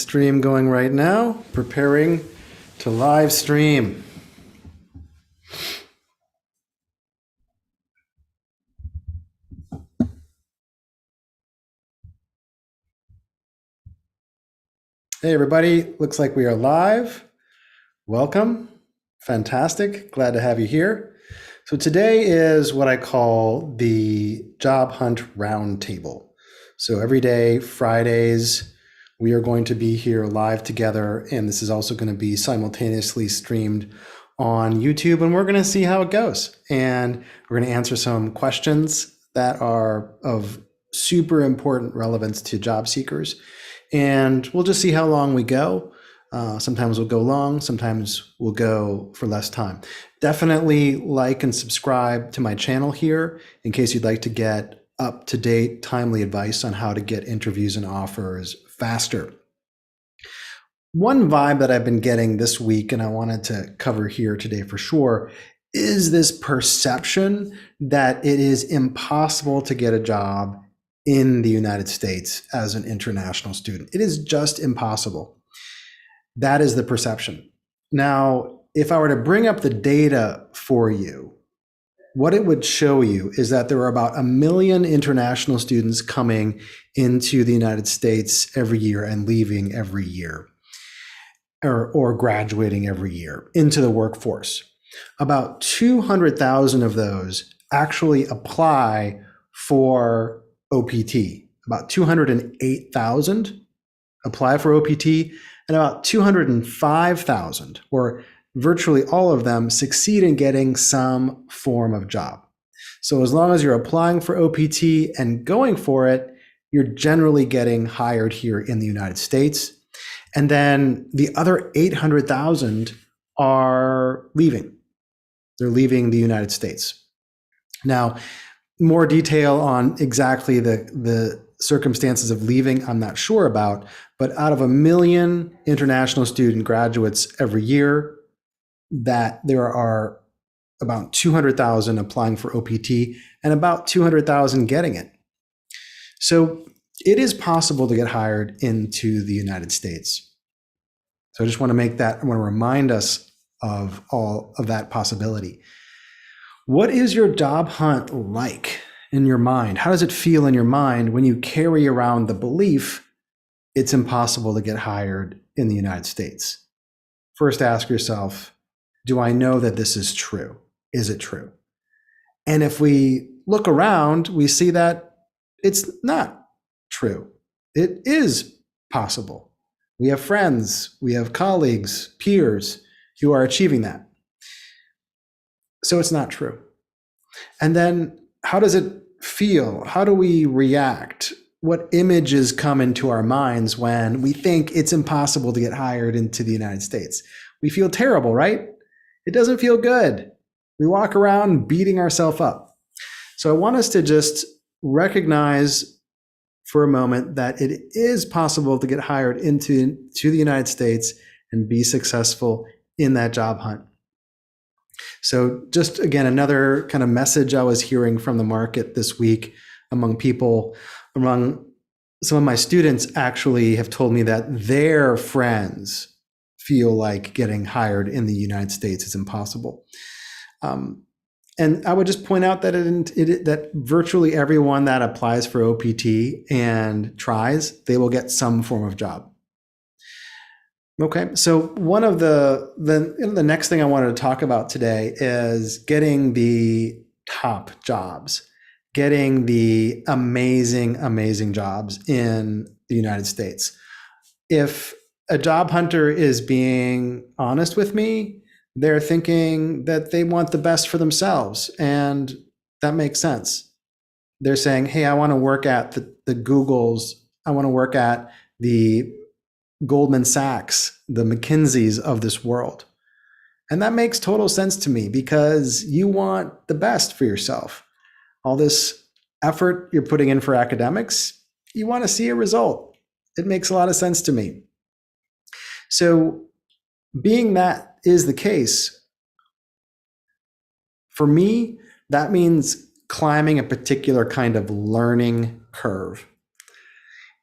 stream going right now, preparing to live stream. Hey everybody, looks like we are live. Welcome, fantastic, glad to have you here. So today is what I call the Job Hunt Roundtable. So every day, Fridays, we are going to be here live together, and this is also going to be simultaneously streamed on YouTube, and we're going to see how it goes. And we're going to answer some questions that are of super important relevance to job seekers. And we'll just see how long we go. Sometimes we'll go long, sometimes we'll go for less time. Definitely like and subscribe to my channel here in case you'd like to get up-to-date, timely advice on how to get interviews and offers faster. One vibe that I've been getting this week, and I wanted to cover here today for sure, is this perception that it is impossible to get a job in the United States as an international student. It is just impossible. That is the perception. Now, if I were to bring up the data for you, what it would show you is that there are about 1 million international students coming into the United States every year and leaving every year, or graduating every year into the workforce. About 200,000 of those actually apply for OPT. About 208,000 apply for OPT, and about 205,000, or virtually all of them, succeed in getting some form of job. So as long as you're applying for OPT and going for it, you're generally getting hired here in the United States. And then the other 800,000 are leaving. They're leaving the United States. Now, more detail on exactly the circumstances of leaving, I'm not sure about, but out of 1 million international student graduates every year, that there are about 200,000 applying for OPT and about 200,000 getting it. So it is possible to get hired into the United States. So I just want to make that, I want to remind us of all of that possibility. What is your job hunt like in your mind? How does it feel in your mind when you carry around the belief it's impossible to get hired in the United States? First, ask yourself, do I know that this is true? Is it true? And if we look around, we see that it's not true. It is possible. We have friends, we have colleagues, peers who are achieving that. So it's not true. And then how does it feel? How do we react? What images come into our minds when we think it's impossible to get hired into the United States? We feel terrible, right? It doesn't feel good. We walk around beating ourselves up. So I want us to just recognize for a moment that it is possible to get hired into the United States and be successful in that job hunt. So just again, another kind of message I was hearing from the market this week among people, among some of my students actually have told me that their friends feel like getting hired in the United States is impossible. And I would just point out that that virtually everyone that applies for OPT and tries, they will get some form of job. Okay, so one of the next thing I wanted to talk about today is getting the top jobs, getting the amazing jobs in the United States. If a job hunter is being honest with me, they're thinking that they want the best for themselves, and that makes sense. They're saying, hey, I want to work at the Googles, I want to work at the Goldman Sachs, the McKinseys of this world. And that makes total sense to me because you want the best for yourself. All this effort you're putting in for academics, you want to see a result. It makes a lot of sense to me. So being that is the case, for me, that means climbing a particular kind of learning curve.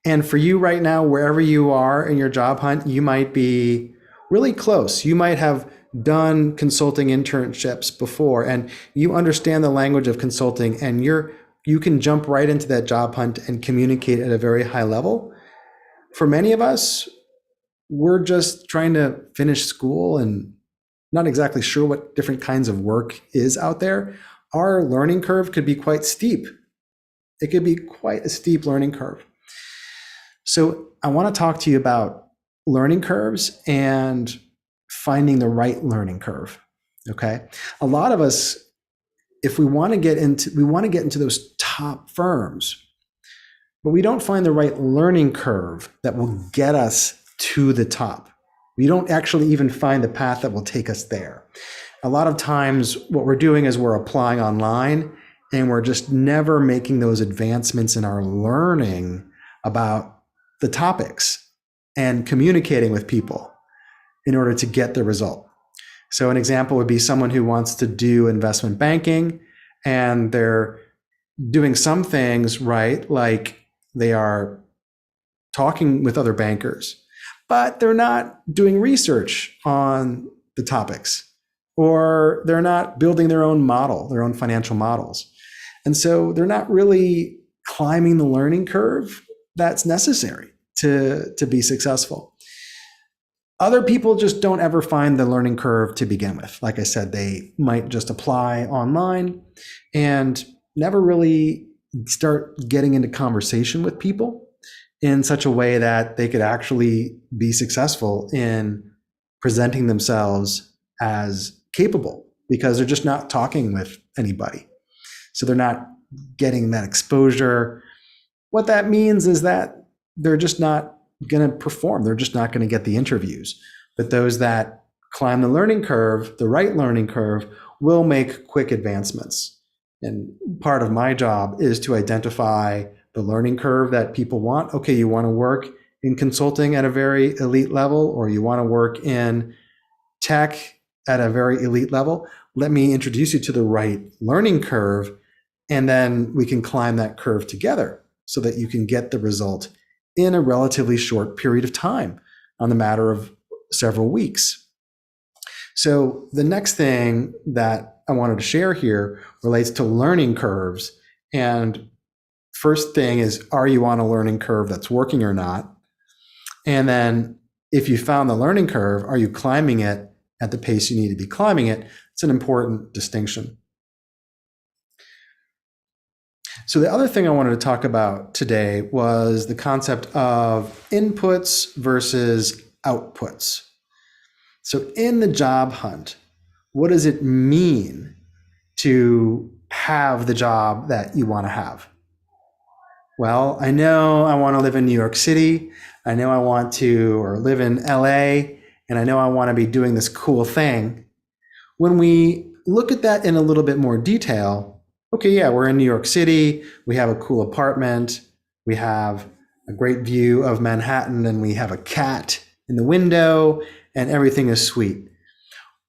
And for you right now, wherever you are in your job hunt, you might be really close. You might have done consulting internships before and you understand the language of consulting, and you can jump right into that job hunt and communicate at a very high level. For many of us, we're just trying to finish school and not exactly sure what different kinds of work is out there. Our learning curve could be quite steep. It could be quite a steep learning curve. So I want to talk to you about learning curves and finding the right learning curve. Okay. A lot of us, if we want to get into those top firms, but we don't find the right learning curve that will get us to the top. We don't actually even find the path that will take us there. A lot of times what we're doing is we're applying online and we're just never making those advancements in our learning about the topics and communicating with people in order to get the result. So an example would be someone who wants to do investment banking and they're doing some things right, like they are talking with other bankers, but they're not doing research on the topics, or they're not building their own model, their own financial models. And so they're not really climbing the learning curve that's necessary to be successful. Other people just don't ever find the learning curve to begin with. Like I said, they might just apply online and never really start getting into conversation with people in such a way that they could actually be successful in presenting themselves as capable, because they're just not talking with anybody. So they're not getting that exposure. What that means is that they're just not going to perform. They're just not going to get the interviews. But those that climb the learning curve, the right learning curve, will make quick advancements. And part of my job is to identify the learning curve that people want. Okay, you want to work in consulting at a very elite level, or you want to work in tech at a very elite level. Let me introduce you to the right learning curve, and then we can climb that curve together so that you can get the result in a relatively short period of time, on the matter of several weeks. So the next thing that I wanted to share here relates to learning curves. And first thing is, are you on a learning curve that's working or not? And then if you found the learning curve, are you climbing it at the pace you need to be climbing it? It's an important distinction. So the other thing I wanted to talk about today was the concept of inputs versus outputs. So in the job hunt, what does it mean to have the job that you want to have? Well, I know I want to live in New York City. I know I want to, or live in LA, and I know I want to be doing this cool thing. When we look at that in a little bit more detail, okay, yeah, we're in New York City. We have a cool apartment. We have a great view of Manhattan, and we have a cat in the window, and everything is sweet.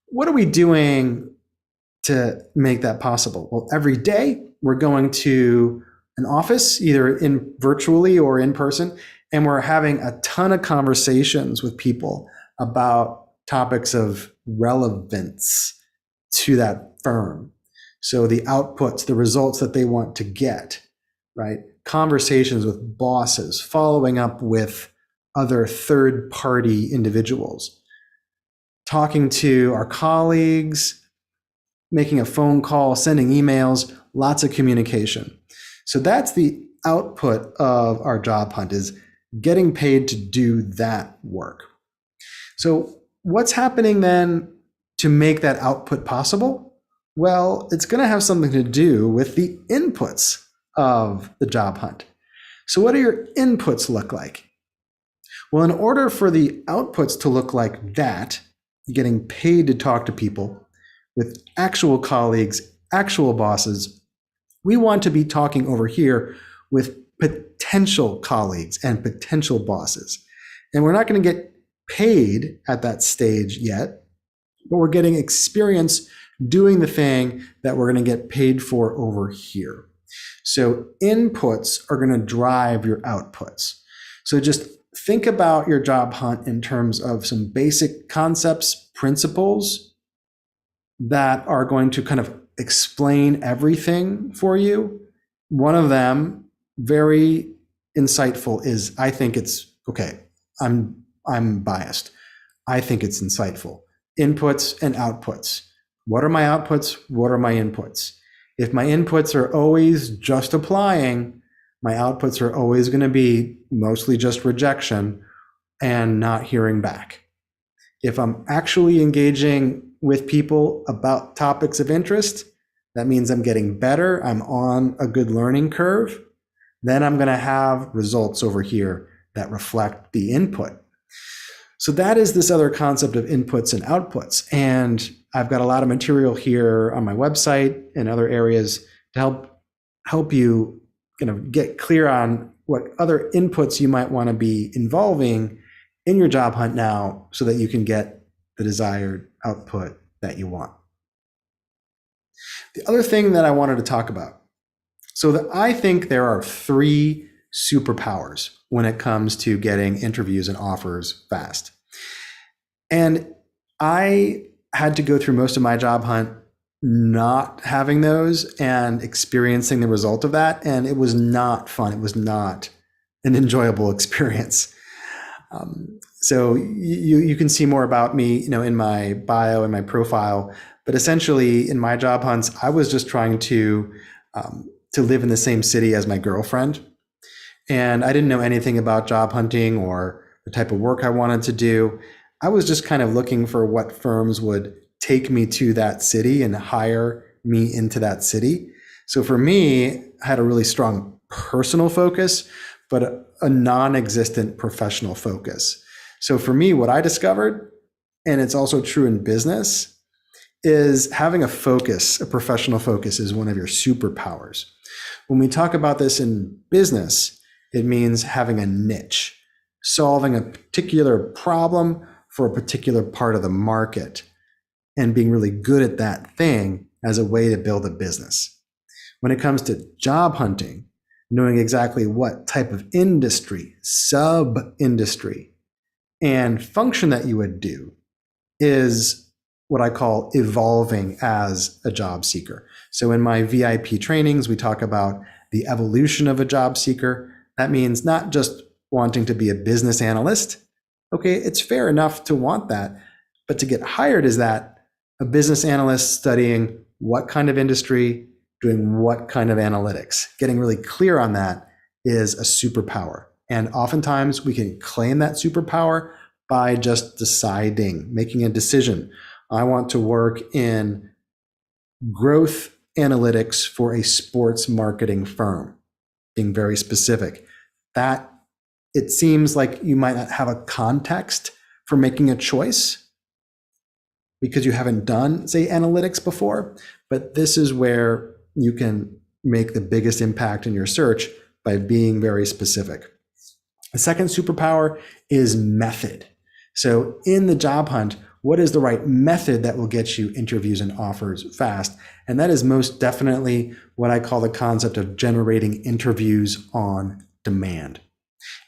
What are we doing to make that possible? Well, every day we're going to an office, either in virtually or in person, and we're having a ton of conversations with people about topics of relevance to that firm. So the outputs, the results that they want to get, right? Conversations with bosses, following up with other third-party individuals, talking to our colleagues, making a phone call, sending emails, lots of communication. So that's the output of our job hunt, is getting paid to do that work. So what's happening then to make that output possible? Well, it's going to have something to do with the inputs of the job hunt. So what do your inputs look like? Well, in order for the outputs to look like that, getting paid to talk to people with actual colleagues, actual bosses, we want to be talking over here with potential colleagues and potential bosses. And we're not going to get paid at that stage yet, but we're getting experience doing the thing that we're going to get paid for over here. So inputs are going to drive your outputs. So just think about your job hunt in terms of some basic concepts, principles that are going to kind of explain everything for you. One of them, very insightful, is I think it's okay. I'm biased. I think it's insightful. Inputs and outputs. What are my outputs? What are my inputs? If my inputs are always just applying, my outputs are always going to be mostly just rejection and not hearing back. If I'm actually engaging with people about topics of interest, that means I'm getting better, I'm on a good learning curve, then I'm going to have results over here that reflect the input. So that is this other concept of inputs and outputs. And I've got a lot of material here on my website and other areas to help you kind of get clear on what other inputs you might want to be involving in your job hunt now so that you can get the desired output that you want. The other thing that I wanted to talk about, so that I think there are 3 superpowers when it comes to getting interviews and offers fast. And I had to go through most of my job hunt not having those and experiencing the result of that. And it was not fun. It was not an enjoyable experience. So you can see more about me, in my bio and my profile. But essentially, in my job hunts, I was just trying to live in the same city as my girlfriend. And I didn't know anything about job hunting or the type of work I wanted to do. I was just kind of looking for what firms would take me to that city and hire me into that city. So for me, I had a really strong personal focus, but a non-existent professional focus. So for me, what I discovered, and it's also true in business, is having a focus, a professional focus, is one of your superpowers. When we talk about this in business, it means having a niche, solving a particular problem for a particular part of the market, and being really good at that thing as a way to build a business. When it comes to job hunting, knowing exactly what type of industry, sub-industry, and function that you would do is what I call evolving as a job seeker. So in my VIP trainings, we talk about the evolution of a job seeker. That means not just wanting to be a business analyst. Okay, it's fair enough to want that, but to get hired is that a business analyst studying what kind of industry, doing what kind of analytics. Getting really clear on that is a superpower. And oftentimes we can claim that superpower by just deciding, making a decision. I want to work in growth analytics for a sports marketing firm, being very specific. That it seems like you might not have a context for making a choice because you haven't done, say, analytics before, but this is where you can make the biggest impact in your search by being very specific. The second superpower is method. So in the job hunt, what is the right method that will get you interviews and offers fast? And that is most definitely what I call the concept of generating interviews on demand.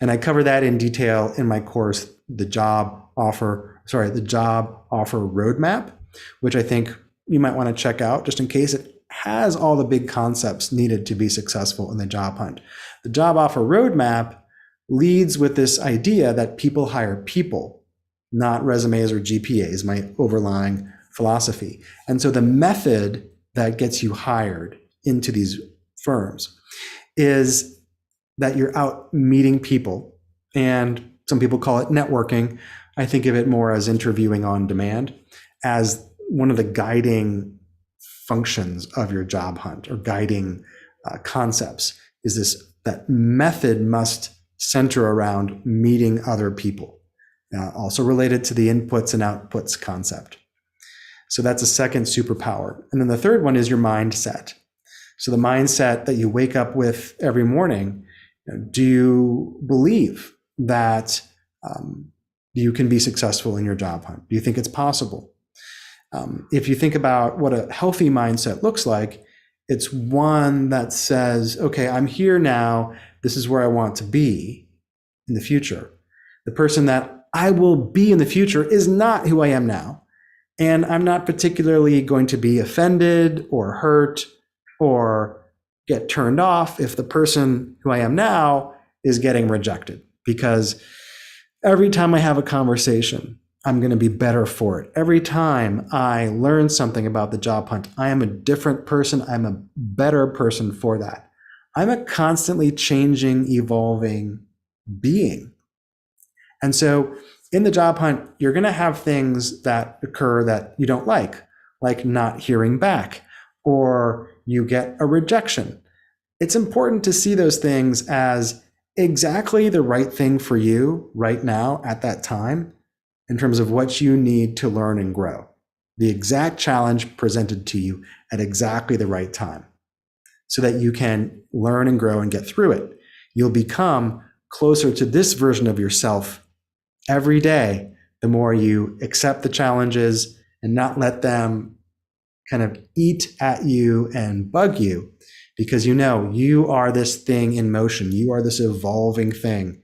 And I cover that in detail in my course, the job offer roadmap, which I think you might want to check out just in case it has all the big concepts needed to be successful in the job hunt. The job offer roadmap leads with this idea that people hire people, not resumes or GPAs, my overlying philosophy. And so the method that gets you hired into these firms is that you're out meeting people, and some people call it networking. I think of it more as interviewing on demand as one of the guiding functions of your job hunt, or guiding concepts, is this, that method must center around meeting other people, also related to the inputs and outputs concept. So that's a second superpower. And then the third one is your mindset. So the mindset that you wake up with every morning. Do you believe that you can be successful in your job hunt? Do you think it's possible? If you think about what a healthy mindset looks like, it's one that says, okay, I'm here now. This is where I want to be. in the future. The person that I will be in the future is not who I am now. And I'm not particularly going to be offended or hurt or get turned off if the person who I am now is getting rejected, because every time I have a conversation, I'm going to be better for it. Every time I learn something about the job hunt, I am a different person. I'm a better person for that. I'm a constantly changing, evolving being. And so in the job hunt, you're going to have things that occur that you don't like not hearing back, or you get a rejection. It's important to see those things as exactly the right thing for you right now at that time in terms of what you need to learn and grow. The exact challenge presented to you at exactly the right time so that you can learn and grow and get through it. You'll become closer to this version of yourself every day, the more you accept the challenges and not let them kind of eat at you and bug you, because you know you are this thing in motion. You are this evolving thing.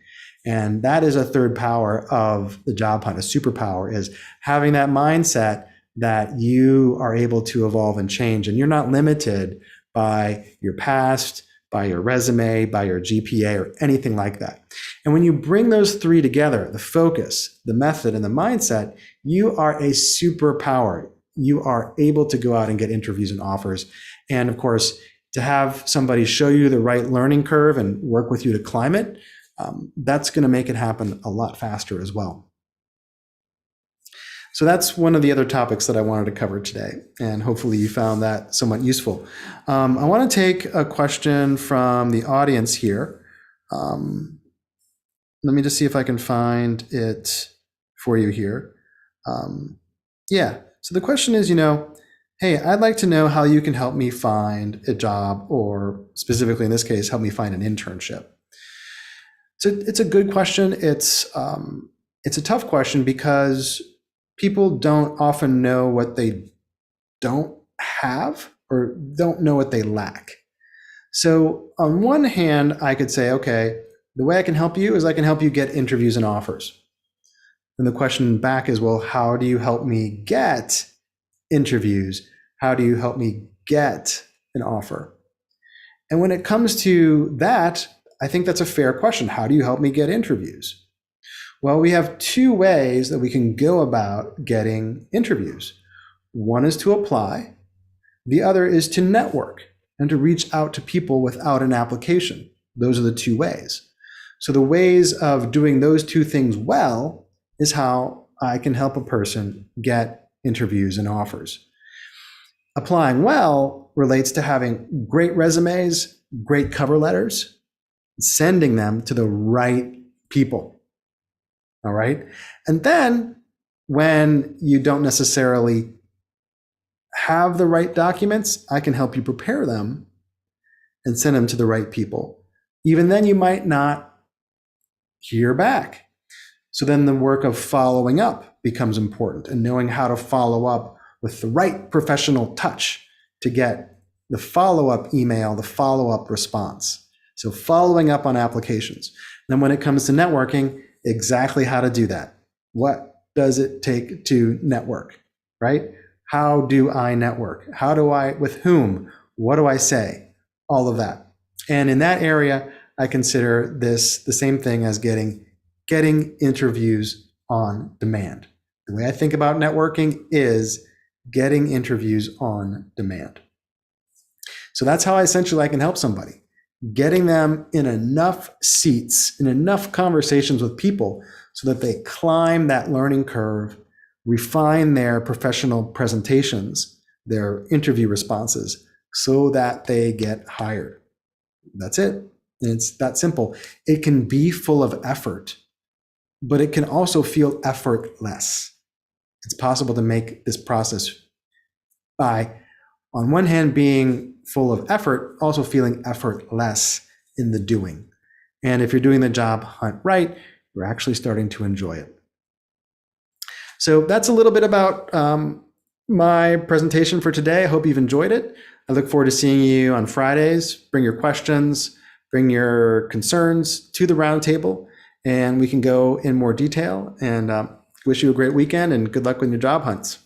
And that is a third power of the job hunt. A superpower is having that mindset that you are able to evolve and change, and you're not limited by your past, by your resume, by your GPA, or anything like that. And when you bring those three together, the focus, the method, and the mindset, you are a superpower. You are able to go out and get interviews and offers. And of course, to have somebody show you the right learning curve and work with you to climb it, that's going to make it happen a lot faster as well. So that's one of the other topics that I wanted to cover today, and hopefully you found that somewhat useful. I want to take a question from the audience here. Let me just see if I can find it for you here. So the question is, hey, I'd like to know how you can help me find a job, or specifically in this case, help me find an internship. So it's a good question. It's a tough question because people don't often know what they don't have or don't know what they lack. So on one hand, I could say, okay, the way I can help you is I can help you get interviews and offers. And the question back is, well, how do you help me get interviews? How do you help me get an offer? And when it comes to that, I think that's a fair question. How do you help me get interviews? Well, we have two ways that we can go about getting interviews. One is to apply. The other is to network and to reach out to people without an application. Those are the two ways. So the ways of doing those two things well is how I can help a person get interviews and offers. Applying well relates to having great resumes, great cover letters, sending them to the right people. All right. And then when you don't necessarily have the right documents, I can help you prepare them and send them to the right people. Even then, you might not hear back. So then the work of following up becomes important, and knowing how to follow up with the right professional touch to get the follow-up email, the follow-up response. So following up on applications. Then when it comes to networking, exactly how to do that. What does it take to network, right? How do I network? With whom? What do I say? All of that. And in that area, I consider this the same thing as getting interviews on demand. The way I think about networking is getting interviews on demand. So that's how I can help somebody. Getting them in enough seats, in enough conversations with people so that they climb that learning curve, refine their professional presentations, their interview responses, so that they get hired. That's it. It's that simple. It can be full of effort, but it can also feel effortless. It's possible to make this process by, on one hand, being full of effort, also feeling effortless in the doing. And if you're doing the job hunt right, you're actually starting to enjoy it. So that's a little bit about my presentation for today. I hope you've enjoyed it. I look forward to seeing you on Fridays. Bring your questions, bring your concerns to the roundtable, and we can go in more detail. And wish you a great weekend and good luck with your job hunts.